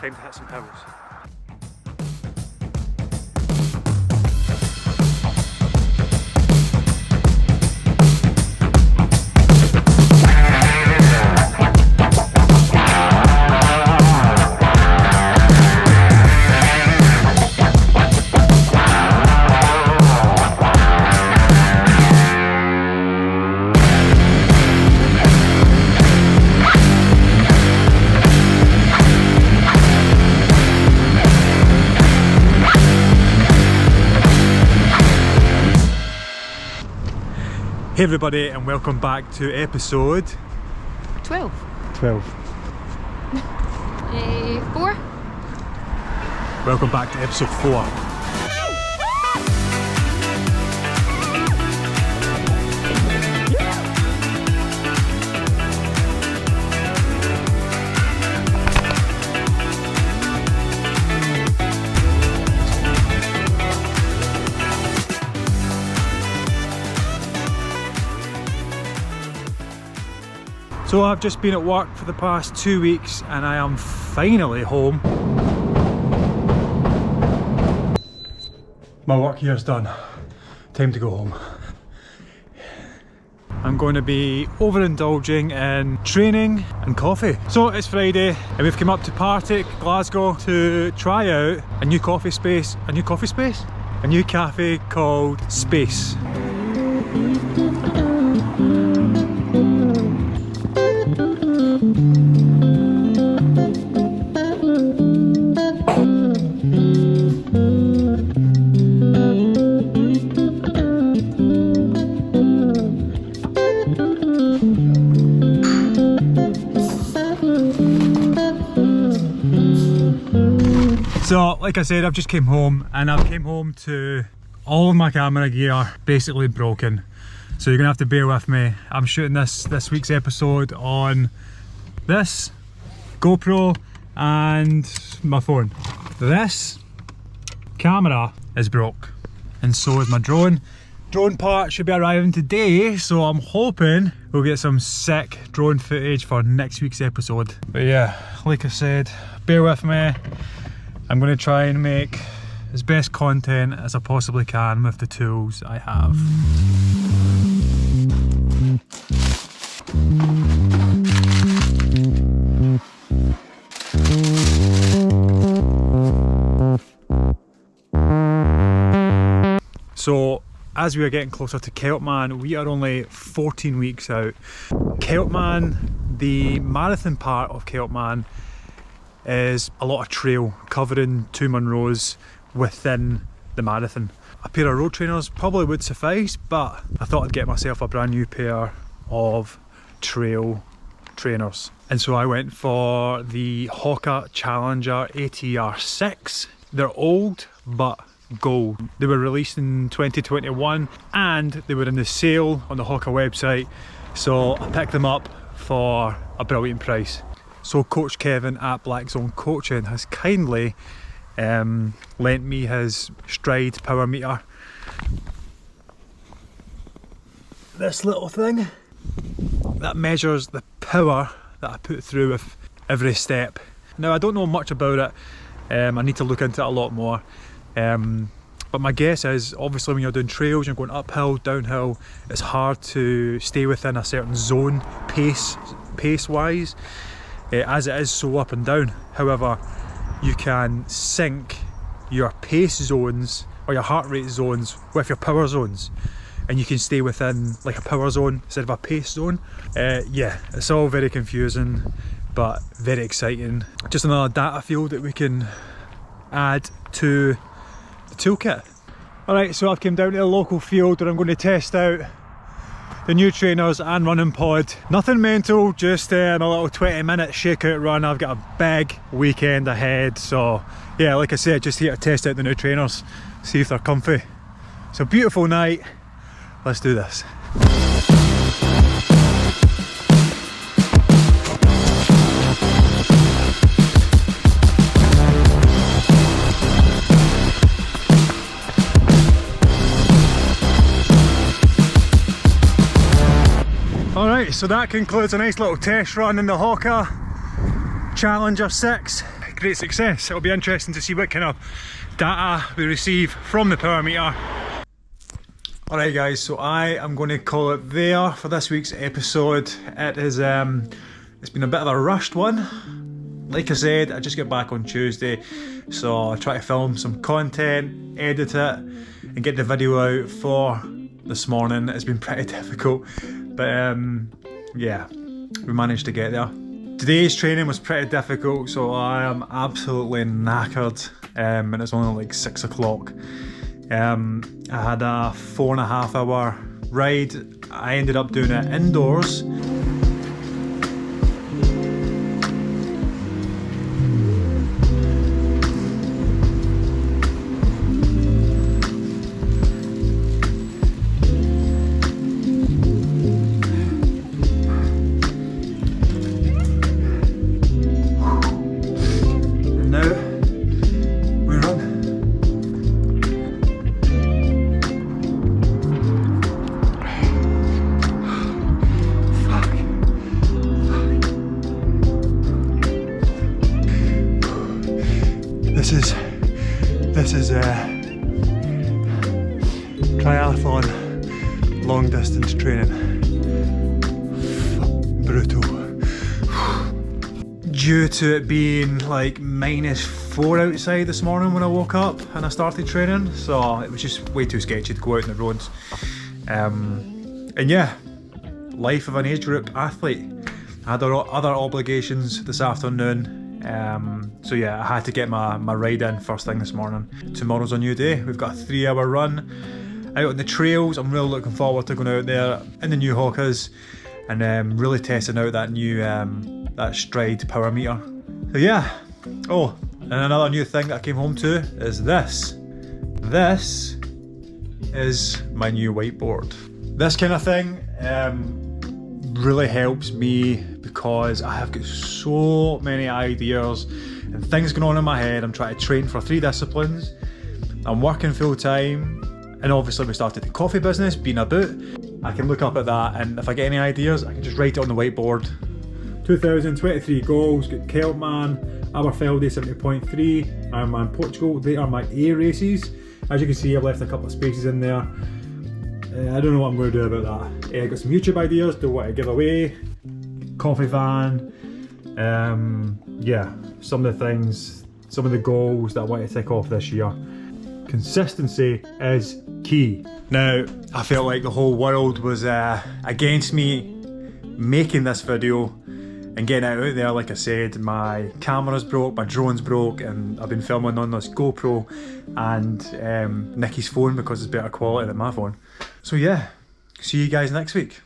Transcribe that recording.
Time to hit some hills. Hey everybody, and welcome back to episode 12. 12. 4. Welcome back to episode 4. So I've just been at work for the past 2 weeks and I am finally home. My work here is done. Time to go home. I'm going to be overindulging in training and coffee. So it's Friday and we've come up to Partick, Glasgow to try out a new coffee space. A new cafe called Space. So, like I said, I've just came home and I've came home to all of my camera gear basically broken. So you're gonna have to bear with me. I'm shooting this week's episode on this GoPro and my phone. This camera is broke and so is my drone. Drone part should be arriving today, so I'm hoping we'll get some sick drone footage for next week's episode. But yeah, like I said, bear with me. I'm going to try and make as best content as I possibly can with the tools I have. So, as we are getting closer to Keltman, we are only 14 weeks out. Keltman, the marathon part of Keltman, is a lot of trail covering 2 Munros within the marathon. A pair of road trainers probably would suffice, but I thought I'd get myself a brand new pair of trail trainers. And so I went for the Hoka Challenger ATR 6. They're old, but gold. They were released in 2021 and they were in the sale on the Hoka website, so I picked them up for a brilliant price. So Coach Kevin at Black Zone Coaching has kindly lent me his Stride power meter. This little thing that measures the power that I put through with every step. Now I don't know much about it, I need to look into it a lot more. But my guess is, obviously when you're doing trails, you're going uphill, downhill, it's hard to stay within a certain zone pace wise. As it is so up and down. However, you can sync your pace zones or your heart rate zones with your power zones, and you can stay within like a power zone instead of a pace zone. Yeah, it's all very confusing but very exciting. Just another data field that we can add to the toolkit. Alright, so I've come down to the local field where I'm going to test out the new trainers and running pod. Nothing mental, just a little 20-minute shakeout run. I've got a big weekend ahead, so yeah, like I said, just here to test out the new trainers, see if they're comfy. It's a beautiful night, let's do this. Alright, so that concludes a nice little test run in the Hoka Challenger 6. great success. It'll be interesting to see what kind of data we receive from the power meter. Alright guys, so I am going to call it there for this week's episode. It is, it's been a bit of a rushed one. Like I said, I just got back on Tuesday, so I try to film some content, edit it, and get the video out for this morning. It's been pretty difficult, but yeah, we managed to get there. Today's training was pretty difficult, so I am absolutely knackered, and it's only like 6 o'clock. I had a 4.5 hour ride. I ended up doing it indoors. This is triathlon long distance training. Brutal. Due to it being like -4 outside this morning when I woke up and I started training, so it was just way too sketchy to go out on the roads. And yeah, life of an age group athlete. I had other obligations this afternoon. So yeah, I had to get my ride in first thing this morning. Tomorrow's a new day. We've got a 3-hour run out on the trails. I'm really looking forward to going out there in the new Hawkers and really testing out that new that Stride power meter. So yeah. Oh, and another new thing that I came home to is this. This is my new whiteboard. This kind of thing really helps me because I have got so many ideas and things going on in my head. I'm trying to train for 3 disciplines. I'm working full time, and obviously we started the coffee business, being a boot. I can look up at that, and if I get any ideas, I can just write it on the whiteboard. 2023 goals, got Keltman, Aberfeldy 70.3, Ironman Portugal. They are my A races. As you can see, I've left a couple of spaces in there. I don't know what I'm going to do about that. I got some YouTube ideas, do what I give away, coffee van, yeah, some of the things, some of the goals that I want to tick off this year. Consistency is key. Now, I felt like the whole world was against me making this video and getting it out there. Like I said, my camera's broke, my drone's broke, and I've been filming on this GoPro and Nicky's phone because it's better quality than my phone. So yeah, see you guys next week.